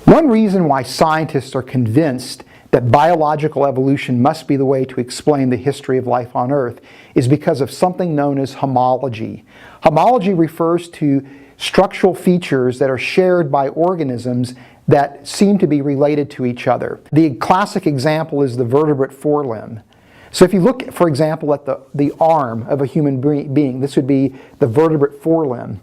One reason why scientists are convinced that biological evolution must be the way to explain the history of life on Earth is because of something known as homology. Homology refers to structural features that are shared by organisms that seem to be related to each other. The classic example is the vertebrate forelimb. So if you look, for example, at the arm of a human being, this would be the vertebrate forelimb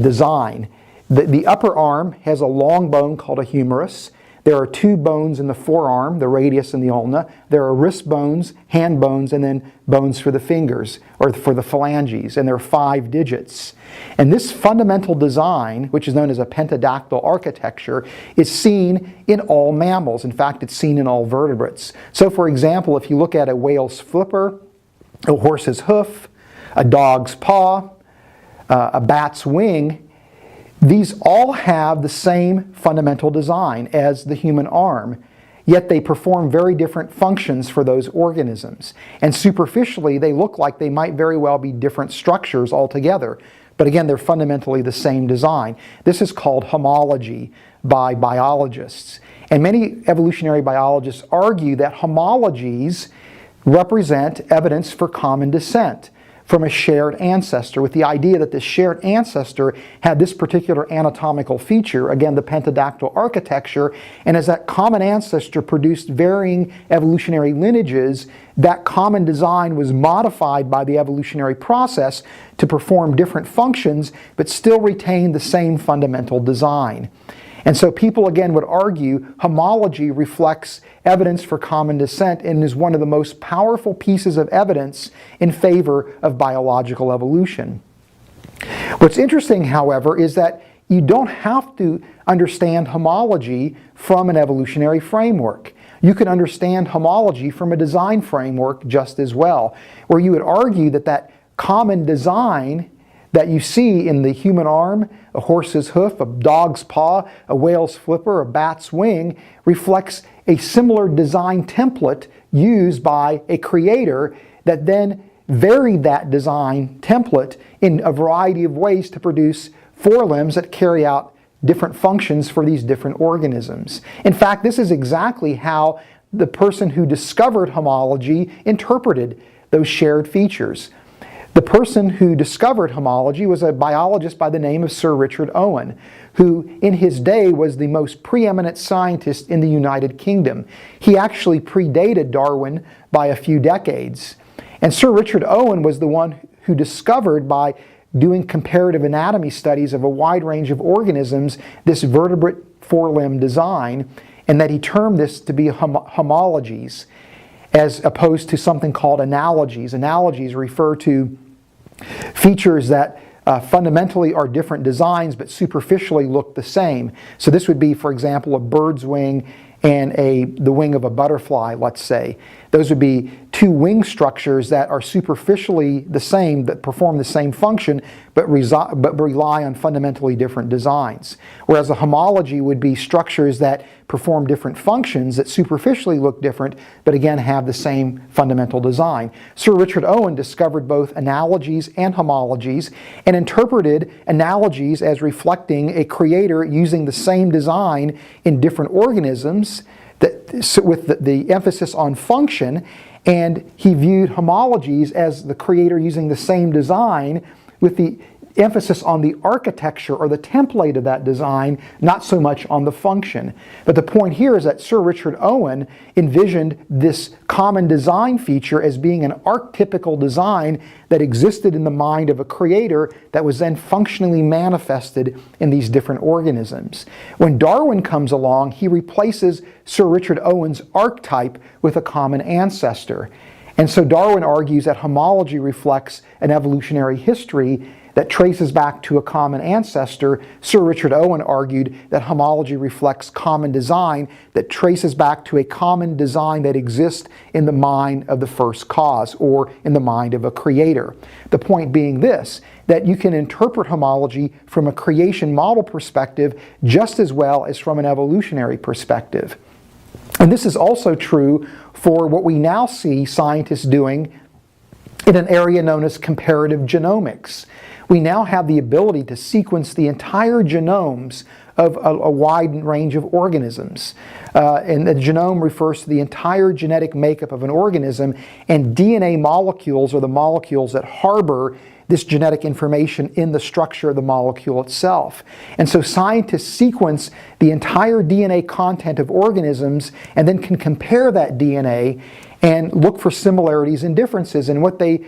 design. The upper arm has a long bone called a humerus. There are two bones in the forearm, the radius and the ulna. There are wrist bones, hand bones, and then bones for the fingers, or for the phalanges, and there are 5 digits. And this fundamental design, which is known as a pentadactyl architecture, is seen in all mammals. In fact, it's seen in all vertebrates. So for example, if you look at a whale's flipper, a horse's hoof, a dog's paw, a bat's wing, these all have the same fundamental design as the human arm, yet they perform very different functions for those organisms. And superficially, they look like they might very well be different structures altogether. But again, they're fundamentally the same design. This is called homology by biologists. And many evolutionary biologists argue that homologies represent evidence for common descent from a shared ancestor, with the idea that this shared ancestor had this particular anatomical feature, again the pentadactyl architecture, and as that common ancestor produced varying evolutionary lineages, that common design was modified by the evolutionary process to perform different functions but still retain the same fundamental design. And so people again would argue homology reflects evidence for common descent and is one of the most powerful pieces of evidence in favor of biological evolution. What's interesting, however, is that you don't have to understand homology from an evolutionary framework. You can understand homology from a design framework just as well, where you would argue that that common design that you see in the human arm, a horse's hoof, a dog's paw, a whale's flipper, a bat's wing, reflects a similar design template used by a creator that then varied that design template in a variety of ways to produce forelimbs that carry out different functions for these different organisms. In fact, this is exactly how the person who discovered homology interpreted those shared features. The person who discovered homology was a biologist by the name of Sir Richard Owen, who in his day was the most preeminent scientist in the United Kingdom. He actually predated Darwin by a few decades. And Sir Richard Owen was the one who discovered, by doing comparative anatomy studies of a wide range of organisms, this vertebrate forelimb design, and that he termed this to be homologies, as opposed to something called analogies. Analogies refer to features that fundamentally are different designs but superficially look the same. So this would be, for example, a bird's wing and the wing of a butterfly, let's say. Those would be two wing structures that are superficially the same, that perform the same function, but rely on fundamentally different designs. Whereas a homology would be structures that perform different functions that superficially look different, but again have the same fundamental design. Sir Richard Owen discovered both analogies and homologies and interpreted analogies as reflecting a creator using the same design in different organisms, with the emphasis on function, and he viewed homologies as the creator using the same design with the emphasis on the architecture or the template of that design, not so much on the function. But the point here is that Sir Richard Owen envisioned this common design feature as being an archetypical design that existed in the mind of a creator that was then functionally manifested in these different organisms. When Darwin comes along, he replaces Sir Richard Owen's archetype with a common ancestor. And so Darwin argues that homology reflects an evolutionary history that traces back to a common ancestor. Sir Richard Owen argued that homology reflects common design that traces back to a common design that exists in the mind of the first cause, or in the mind of a creator. The point being this, that you can interpret homology from a creation model perspective just as well as from an evolutionary perspective. And this is also true for what we now see scientists doing in an area known as comparative genomics. We now have the ability to sequence the entire genomes of a wide range of organisms. And the genome refers to the entire genetic makeup of an organism, and DNA molecules are the molecules that harbor this genetic information in the structure of the molecule itself. And so scientists sequence the entire DNA content of organisms and then can compare that DNA and look for similarities and differences. And what they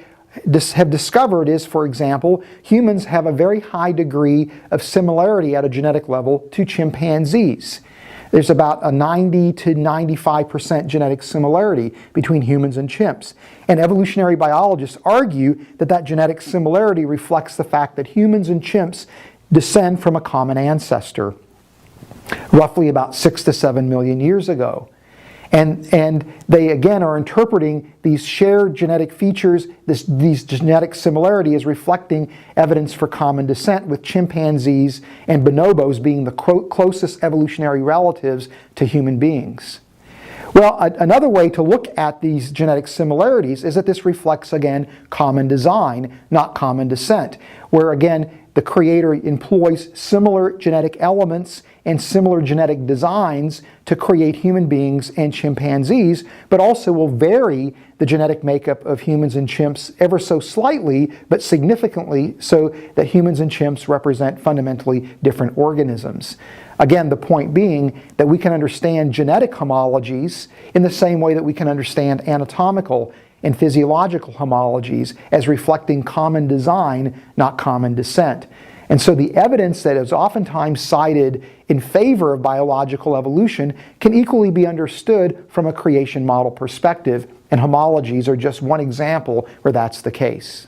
have discovered is, for example, humans have a very high degree of similarity at a genetic level to chimpanzees. There's about a 90 to 95% genetic similarity between humans and chimps. And evolutionary biologists argue that that genetic similarity reflects the fact that humans and chimps descend from a common ancestor, roughly about 6 to 7 million years ago. And they again are interpreting these shared genetic features, these genetic similarity as reflecting evidence for common descent, with chimpanzees and bonobos being the closest evolutionary relatives to human beings. Well, another way to look at these genetic similarities is that this reflects, again, common design, not common descent, where again the creator employs similar genetic elements and similar genetic designs to create human beings and chimpanzees, but also will vary the genetic makeup of humans and chimps ever so slightly, but significantly, so that humans and chimps represent fundamentally different organisms. Again, the point being that we can understand genetic homologies in the same way that we can understand anatomical and physiological homologies as reflecting common design, not common descent. And so the evidence that is oftentimes cited in favor of biological evolution can equally be understood from a creation model perspective, and homologies are just one example where that's the case.